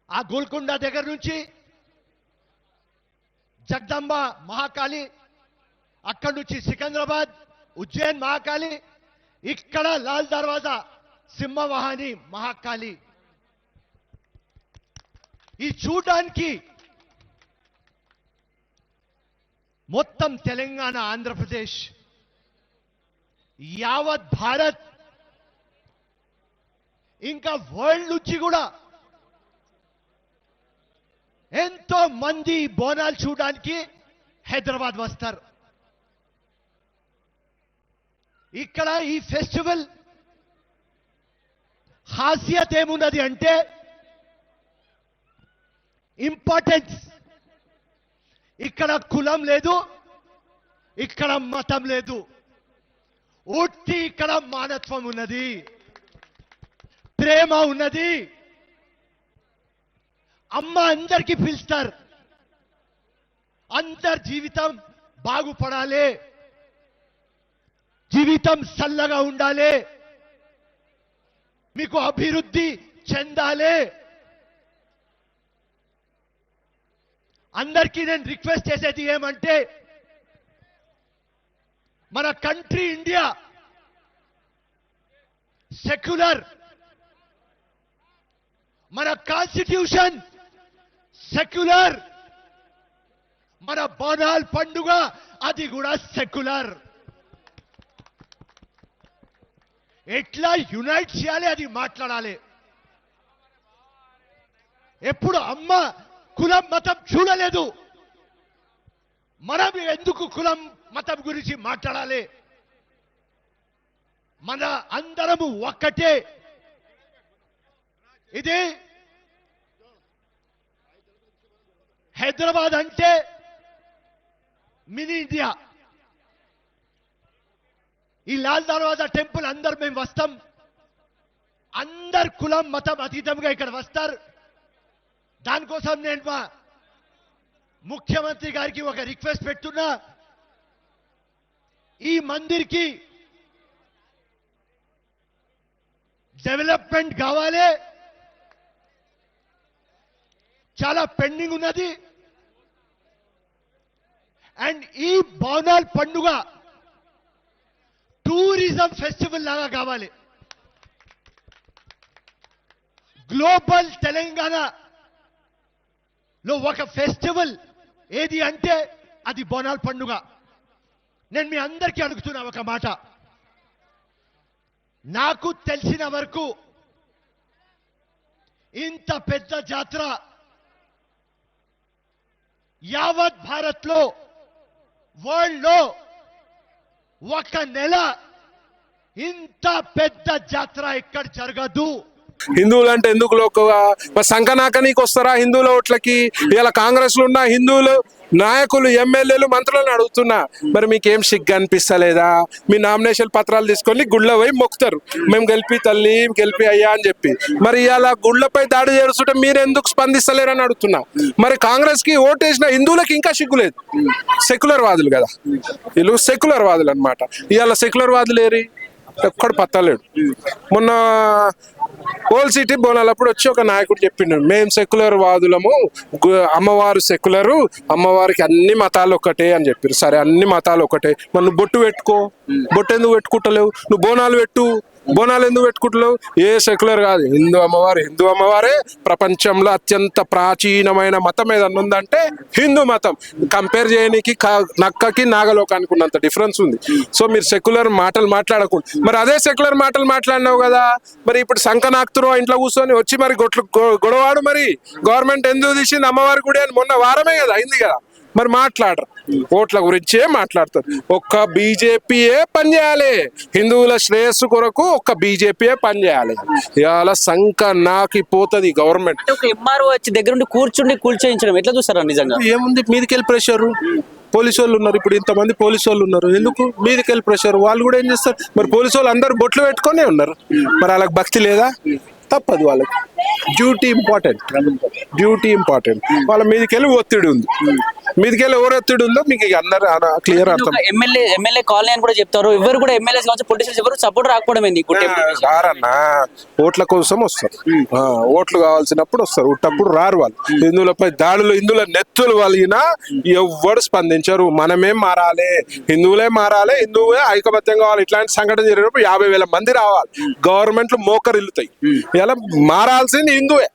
ఆ గోల్కొండ దగ్గర నుంచి జగదంబ మహాకాళి, అక్కడి నుంచి సికింద్రాబాద్ ఉజ్జయిన్ మహాకాళి, ఇక్కడ లాల్ దర్వాజా సింహవాహిని మహాకాళి. ఈ చూడడానికి మొత్తం తెలంగాణ, ఆంధ్రప్రదేశ్, యావత్ భారత్, ఇంకా వరల్డ్ నుంచి కూడా ఎంతో మంది బోనాలు చూడడానికి హైదరాబాద్ వస్తారు. ఇక్కడ ఈ ఫెస్టివల్ ఖాసియత్ ఏమున్నది అంటే ఇంపార్టెన్స్. ఇక్కడ కులం లేదు, ఇక్కడ మతం లేదు, ఒట్టి ఇక్కడ మానవత్వం ఉన్నది, ప్రేమ ఉన్నది. అమ్మ అందరికీ పిలుస్తారు, అందరి జీవితం బాగుపడాలి, జీవితం చల్లగా ఉండాలి, మీకు అభివృద్ధి చెందాలి. అందరికీ నేను రిక్వెస్ట్ చేసేది ఏమంటే, మన కంట్రీ ఇండియా సెక్యులర్, మన కాన్స్టిట్యూషన్ సెక్యులర్, మన బోనాల్ పండుగ అది కూడా సెక్యులర్. ఎట్లా యునైట్ చేయాలి అది మాట్లాడాలి. ఎప్పుడు అమ్మ కులం మతం చూడలేదు, మనం ఎందుకు కులం మతం గురించి మాట్లాడాలి? మన అందరము ఒక్కటే. ఇది హైదరాబాద్ అంటే మినీ ఇండియా. ఈ లాల్ దర్వాజా టెంపుల్ అందరు మేము వస్తాం, అందరు కులం మతం అతీతంగా ఇక్కడ వస్తారు. దానికోసం నేను మా ముఖ్యమంత్రి గారికి ఒక రిక్వెస్ట్ పెట్టున్నా, ఈ మందిర్కి డెవలప్మెంట్ కావాలి, చాలా పెండింగ్ ఉన్నది. అండ్ ఈ బోనాల్ పండుగ టూరిజం ఫెస్టివల్ లాగా కావాలి. గ్లోబల్ తెలంగాణలో ఒక ఫెస్టివల్ ఏది అంటే అది బోనాల్ పండుగ. నేను మీ అందరికీ అడుగుతున్నా ఒక మాట, నాకు తెలిసిన వరకు ఇంత పెద్ద జాతర యావత్ భారత్ లో, వరల్డ్ లో ఒక నెల ఇంత పెద్ద జాతర ఎక్కడ జరగదు. హిందువులు అంటే ఎందుకు లోకుగా సంకనాకనీకి వస్తారా హిందువుల ఓట్లకి? ఇలా కాంగ్రెస్ లో ఉన్న హిందువులు నాయకులు, ఎమ్మెల్యేలు, మంత్రులను అడుగుతున్నా, మరి మీకేం సిగ్గు అనిపిస్తలేదా? మీ నామినేషన్ పత్రాలు తీసుకొని గుళ్ళ పోయి మొక్కుతారు, మేము గెలిపి తల్లి, గెలిపి అయ్యా అని చెప్పి. మరి ఇలా గుళ్ళపై దాడి చేస్తుంటే మీరు ఎందుకు స్పందిస్తలేరని అడుగుతున్నా. మరి కాంగ్రెస్ కి ఓటేసిన హిందువులకి ఇంకా సిగ్గులేదు. సెక్యులర్ వాదులు కదా వీళ్ళు, సెక్యులర్ వాదులు అనమాట. ఇవాళ సెక్యులర్ వాదులు ఏరి ఎక్కడ పత్తలేడు. మొన్న ఓల్డ్ సిటీ బోనాలప్పుడు వచ్చి ఒక నాయకుడు చెప్పిండు, మేము సెక్యులర్ వాదులము, అమ్మవారు సెక్యులరు, అమ్మవారికి అన్ని మతాలు ఒకటే అని చెప్పారు. సరే అన్ని మతాలు ఒకటే, మరి నువ్వు బొట్టు పెట్టుకో, బొట్టు ఎందుకు పెట్టుకుంటలేవు? నువ్వు బోనాలు పెట్టు, బోనాలు ఎందుకు పెట్టుకుంటలేవు? ఏ సెక్యులర్ కాదు, హిందూ అమ్మవారు, హిందూ అమ్మవారే ప్రపంచంలో అత్యంత ప్రాచీనమైన మతం ఏదన్నా ఉందంటే హిందూ మతం. కంపేర్ చేయడానికి నక్కకి నాగలోకానికి ఉన్నంత డిఫరెన్స్ ఉంది. సో మీరు సెక్యులర్ మాటలు మాట్లాడకూడదు. మరి అదే సెక్యులర్ మాటలు మాట్లాడినావు కదా, మరి ఇప్పుడు సంకనాక్తున్నావు ఇంట్లో కూర్చొని వచ్చి మరి గొడవాడు. మరి గవర్నమెంట్ ఎందుకు తీసింది అమ్మవారి గుడి అని మొన్న వారమే కదా అయింది కదా. మరి మాట్లాడరు, ఓట్ల గురించే మాట్లాడతారు. ఒక్క బీజేపీయే పనిచేయాలి, హిందువుల శ్రేయస్సు కొరకు ఒక్క బీజేపీయే పనిచేయాలి. ఇవాళ సంక నాకి పోతుంది గవర్నమెంట్. ఒక ఎంఆర్ఓ వచ్చి దగ్గర నుండి కూర్చుండి కూల్చేయించడం ఎట్లా చూస్తారా? నిజంగా ఏముంది, మీదికెళ్ళి ప్రెషర్. పోలీసు వాళ్ళు ఉన్నారు, ఇప్పుడు ఇంతమంది పోలీసు వాళ్ళు ఉన్నారు, ఎందుకు మీదికెళ్ళి ప్రెషర్? వాళ్ళు కూడా ఏం చేస్తారు? మరి పోలీసు వాళ్ళు అందరు బొట్లు పెట్టుకునే ఉన్నారు, మరి వాళ్ళకి భక్తి లేదా? తప్పదు వాళ్ళకి. Duty important, duty important. వాళ్ళ మీదకెళ్ళి ఒత్తిడి ఉంది, మీదకెళ్ళి ఎవరు ఒత్తిడి ఉందో మీకు ఇక అందరు క్లియర్ అర్థం. ఎమ్మెల్యే కాలనీ అని కూడా చెప్తారు, ఎవరు కూడా ఎమ్మెల్యేస్ కావచ్చు పొలిటిషియన్స్ ఎవరు సపోర్ట్ రాకపోవడం ఏంది? రారన్నా, ఓట్ల కోసం వస్తారు. ఓట్లు కావాల్సినప్పుడు వస్తారు, ఉట్టప్పుడు రారు వాళ్ళు. హిందువులపై దాడులు, హిందువుల నెత్తులు వలిగినా ఎవ్వరు స్పందించరు. మనమేం మారాలి, హిందువులే మారాలి, హిందువులే ఐకమత్యం కావాలి. ఇట్లాంటి సంఘటన జరిగినప్పుడు 50,000 మంది రావాలి, గవర్నమెంట్లు మోకరిల్లుతాయి. ఇలా మారాల్సింది హిందువే.